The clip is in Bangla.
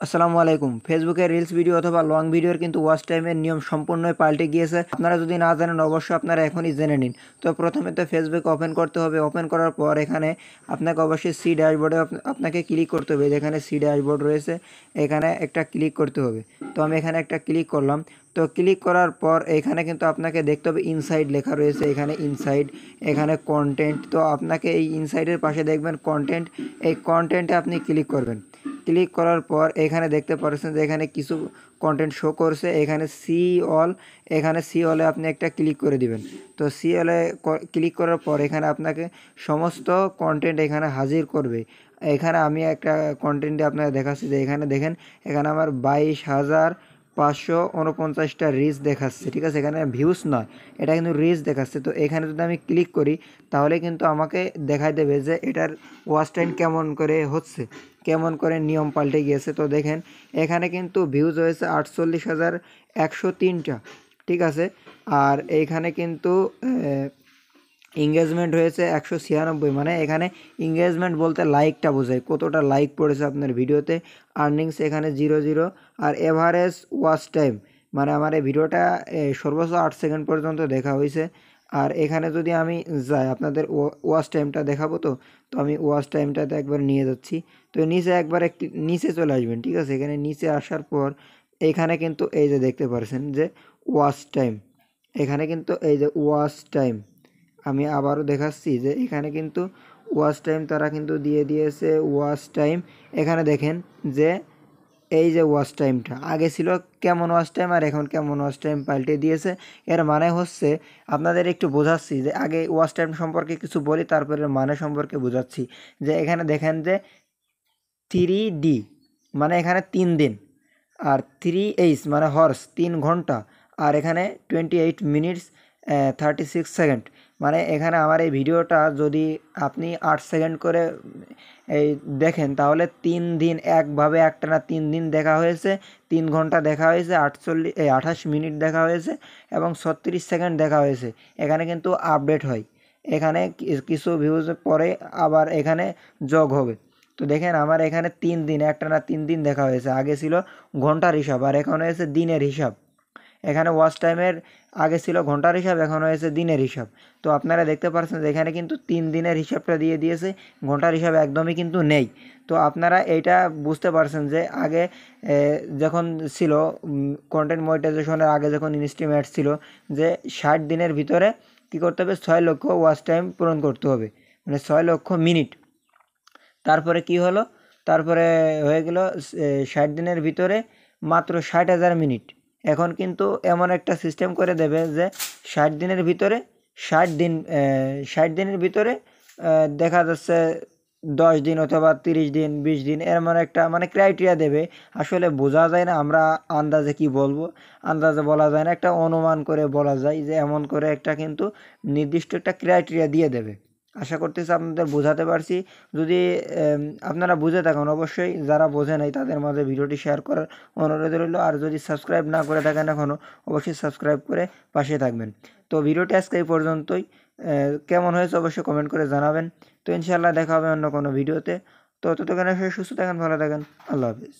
আসসালামু আলাইকুম। ফেসবুকে রিলস ভিডিও অথবা লং ভিডিওর কিন্তু ওয়াচ টাইমের নিয়ম সম্পূর্ণই পাল্টে গিয়েছে। আপনারা যদি না জানেন অবশ্যই আপনারা এখনই জেনে নিন। তো প্রথমে তো ফেসবুক ওপেন করতে হবে। ওপেন করার পর এখানে আপনাকে অবশ্যই সি ড্যাশবোর্ডে আপনাকে ক্লিক করতে হবে। যেখানে সি ড্যাশবোর্ড রয়েছে এখানে একটা ক্লিক করতে হবে। তো আমি এখানে একটা ক্লিক করলাম। তো ক্লিক করার পর এখানে কিন্তু আপনাকে দেখতে হবে ইনসাইড লেখা রয়েছে। এখানে ইনসাইড, এখানে কন্টেন্ট। তো আপনাকে এই ইনসাইডের পাশে দেখবেন কন্টেন্ট। এই কন্টেন্টে আপনি ক্লিক করবেন। ক্লিক করার পর এখানে দেখতে পাচ্ছেন যে এখানে কিছু কন্টেন্ট শো করছে। এখানে সি অল, এখানে সি অলে আপনি একটা ক্লিক করে দিবেন। তো সি অলে ক্লিক করার পর এখানে আপনাকে সমস্ত কন্টেন্ট এখানে হাজির করবে। এখানে আমি একটা কন্টেন্টে আপনাকে দেখাচ্ছি যে এখানে দেখেন, এখানে আমার 22,549টা রিচ দেখাচ্ছে। ঠিক আছে, এখানে ভিউস নয়, এটা কিন্তু রিচ দেখাচ্ছে। তো এখানে যদি আমি ক্লিক করি তাহলে কিন্তু আমাকে দেখাই দেবে যে এটার ওয়াচ টাইম কেমন করে হচ্ছে, কেমন করে নিয়ম পাল্টে গিয়েছে। তো দেখেন এখানে কিন্তু ভিউজ হয়েছে 48,103টা। ঠিক আছে, আর এইখানে কিন্তু এঙ্গেজমেন্ট হয়েছে 196। মানে এখানে এঙ্গেজমেন্ট বলতে লাইকটা বোঝায়, কতটা লাইক পড়েছে আপনার ভিডিওতে। আর্নিংস এখানে 0 আর এভারেজ ওয়াচ টাইম মানে আমার এই ভিডিওটা সর্বোচ্চ 8 সেকেন্ড পর্যন্ত দেখা হয়েছে। আর এখানে যদি আমি যাই আপনাদের ওয়াচ টাইমটা দেখাবো। তো তো আমি ওয়াচ টাইমটাতে একবার নিয়ে যাচ্ছি। তো নিচে একবার একটি নিচে চলে আসবেন। ঠিক আছে, এখানে নিচে আসার পর এখানে কিন্তু এই যে দেখতে পাচ্ছেন যে ওয়াচ টাইম, এখানে কিন্তু এই যে ওয়াচ টাইম আমি আবারও দেখাচ্ছি যে এখানে কিন্তু ওয়াচ টাইম তারা কিন্তু দিয়ে দিয়েছে। ওয়াচ টাইম এখানে দেখেন যে এই যে ওয়াচ টাইমটা আগে ছিল কেমন ওয়াচ টাইম আর এখন কেমন ওয়াচ টাইম পাল্টে দিয়েছে। এর মানে হচ্ছে আপনাদের একটু বোঝাচ্ছি যে আগে ওয়াচ টাইম সম্পর্কে কিছু বলি, তারপরে মানে সম্পর্কে বোঝাচ্ছি। যে এখানে দেখেন যে 3D মানে এখানে 3 দিন, আর 3H মানে হর্স 3 ঘন্টা, আর এখানে 28 মিনিটস 36 সেকেন্ড। মানে এখানে আমার এই ভিডিওটা যদি আপনি 8 সেকেন্ড করে এই দেখেন তাহলে 3 দিন একভাবে একটানা 3 দিন দেখা হয়েছে, 3 ঘন্টা দেখা হয়েছে, 28 মিনিট দেখা হয়েছে এবং 36 সেকেন্ড দেখা হয়েছে। এখানে কিন্তু আপডেট হয়, এখানে কিছু ভিউজ পরে আবার এখানে যোগ হবে। তো দেখেন আমার এখানে 3 দিন একটানা 3 দিন দেখা হয়েছে। আগে ছিল ঘন্টার হিসাব আর এখন হয়েছে দিনের হিসাব। এখানে ওয়াচ টাইমের আগে ছিল ঘন্টার হিসাব, এখন হয়েছে দিনের হিসাব। তো আপনারা দেখতে পাচ্ছেন যে এখানে কিন্তু 3 দিনের হিসাবটা দিয়ে দিয়েছে, ঘন্টার হিসাব একদমই কিন্তু নেই। তো আপনারা এইটা বুঝতে পারছেন যে আগে যখন ছিল কন্টেন্ট মনিটাইজেশনের আগে যখন ইনস্টিমেট ছিল যে 60 দিনের ভিতরে কী করতে হবে, 6 লক্ষ ওয়াচ টাইম পূরণ করতে হবে, মানে 6 লক্ষ মিনিট। তারপরে কি হলো, তারপরে হয়ে গেল 60 দিনের ভিতরে মাত্র 60,000 মিনিট। এখন কিন্তু এমন একটা সিস্টেম করে দেবে যে 60 দিনের ভিতরে 60 দিন, 60 দিনের ভিতরে দেখা যাচ্ছে 10 দিন অথবা 30 দিন 20 দিন এমন একটা মানে ক্রাইটেরিয়া দেবে। আসলে বোঝা যায় না, আমরা আন্দাজে কি বলবো, আন্দাজে বলা যায় না, একটা অনুমান করে বলা যায় যে এমন করে একটা কিন্তু নির্দিষ্ট একটা ক্রাইটেরিয়া দিয়ে দেবে। আশা করতেছি আপনাদের বোঝাতে পারছি। যদি আপনারা বুঝে থাকেন অবশ্যই, যারা বোঝে নাই তাদের মাঝে ভিডিওটি শেয়ার করার অনুরোধ রইল। আর যদি সাবস্ক্রাইব না করে থাকেন এখনও, অবশ্যই সাবস্ক্রাইব করে পাশে থাকবেন। তো ভিডিওটি আজকে এই পর্যন্তই। কেমন হয়েছে অবশ্যই কমেন্ট করে জানাবেন। তো ইনশাআল্লাহ দেখা হবে অন্য কোনো ভিডিওতে। তো ততক্ষণ সুস্থ থাকেন, ভালো থাকেন, আল্লাহ হাফিজ।